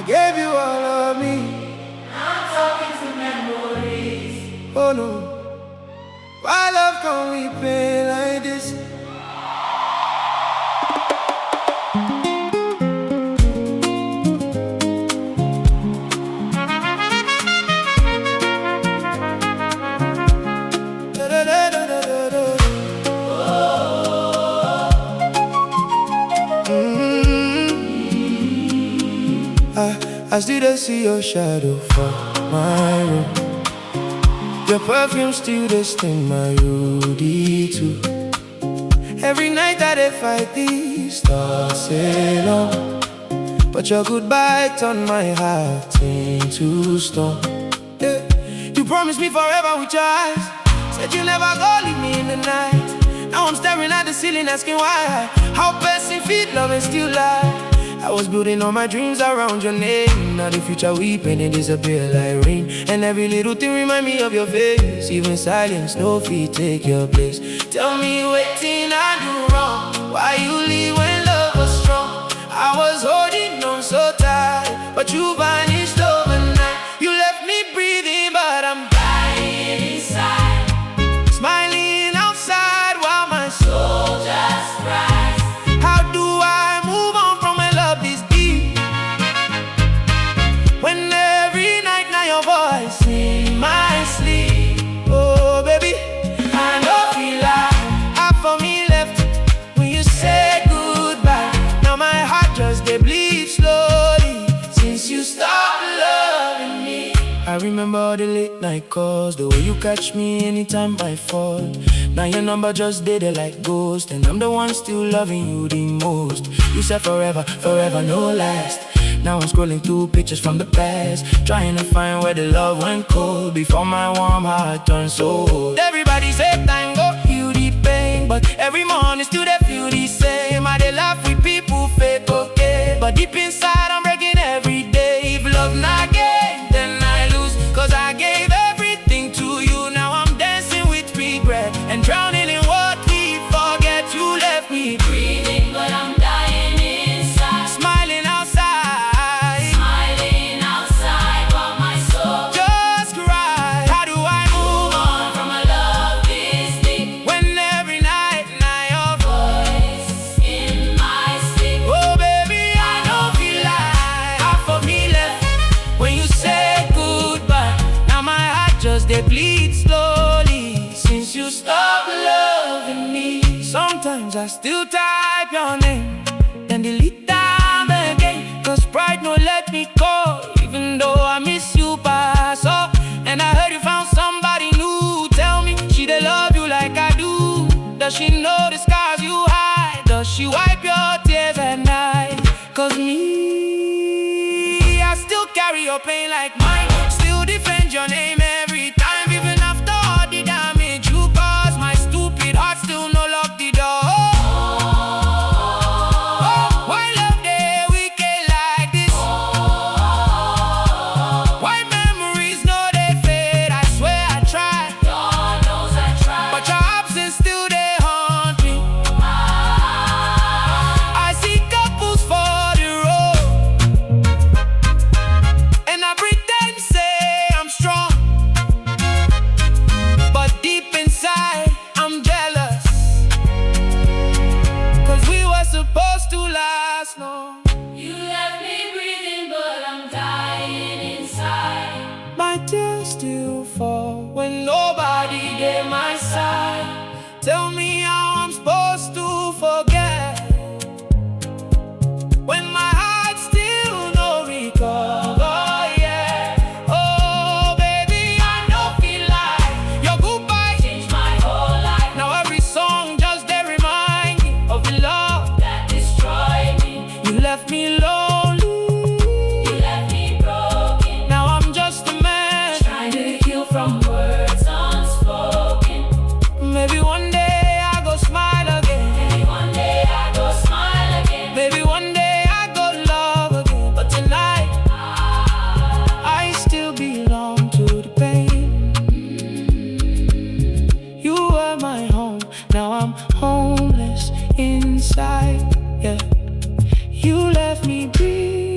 gave you all of me. Now I'm talking to memories. Oh no, why love can we play like this? I still see your shadow for my room. Your perfume still dey stain my Rudy too. Every night that I fight these stars alone, but your goodbye turned my heart into stone. Yeah. You promised me forever with your eyes, said you never go leave me in the night. Now I'm staring at the ceiling asking why. How person feed love and still lie. I was building all my dreams around your name. Now the future we painted disappear like rain, and every little thing remind me of your face. Even silence, no feet take your place. Tell me waiting I do wrong. Why you leave when love was strong? I was holding on so tight, but you vanished overnight. You left me breathing, but I'm dying inside, smiling outside while my soul just cries. How do I move on from a love this deep, when every night now your voice in my sleep? Oh baby, I know feel like half of me left when you said goodbye. Now my heart just dey bleed slowly since you stopped loving me. I remember all the late night calls, the way you catch me anytime I fall. Now your number just dead like ghost, and I'm the one still loving you the most. You said forever, forever, no last. Now I'm scrolling through pictures from the past, trying to find where the love went cold before my warm heart turned so cold. Everybody say time go heal the pain, but every morning still they feel the same. I dey laugh with people fake okay, but deep inside I'm breaking every day. If love not gain, then I lose, cause I gave everything to you. Now I'm dancing with regret and drowning in what we forget. You left me Breathing, but I'm dying inside, smiling outside, smiling outside while my soul just cry. How do I move on from a love this deep, when every night your voice in my sleep? oh baby, I know feel like half of me left when you said goodbye. Now my heart just dey bleed slowly since you stopped loving me. Sometimes I still type your name, then delete them again, cause pride no let me go, even though I miss you past. Oh, and I heard you found somebody new. Tell me she dey love you like I do. Does she know the scars you hide? Does she wipe your tears at night? Cause me, I still carry your pain like mine, still defend your name every time, even after all the damage you caused. My stupid heart still no lock the door. Oh, why love dey wicked like this? Why memories no dey fade? I swear I tried, God knows I tried, but your absence still dey haunt me. I see couples for the road, and I pretend say I'm strong, but deep inside I'm jealous, cause we were supposed to last long. you left me breathing, but I'm dying inside. My tears still fall when nobody dey my side. Tell me how I'm supposed to forget when my heart still no recover, yeah. Oh baby, I know feel like your goodbye Changed my whole life, now every song just dey remind me of the love that destroyed me. you left me lonely. You left me broken, Now I'm just a man. trying to heal from words unspoken. Maybe one day I go smile again. Maybe one day I go smile again. Maybe one day I go love again. But tonight I still belong to the pain. You were my home, now I'm homeless inside. Yeah, you left me breathing.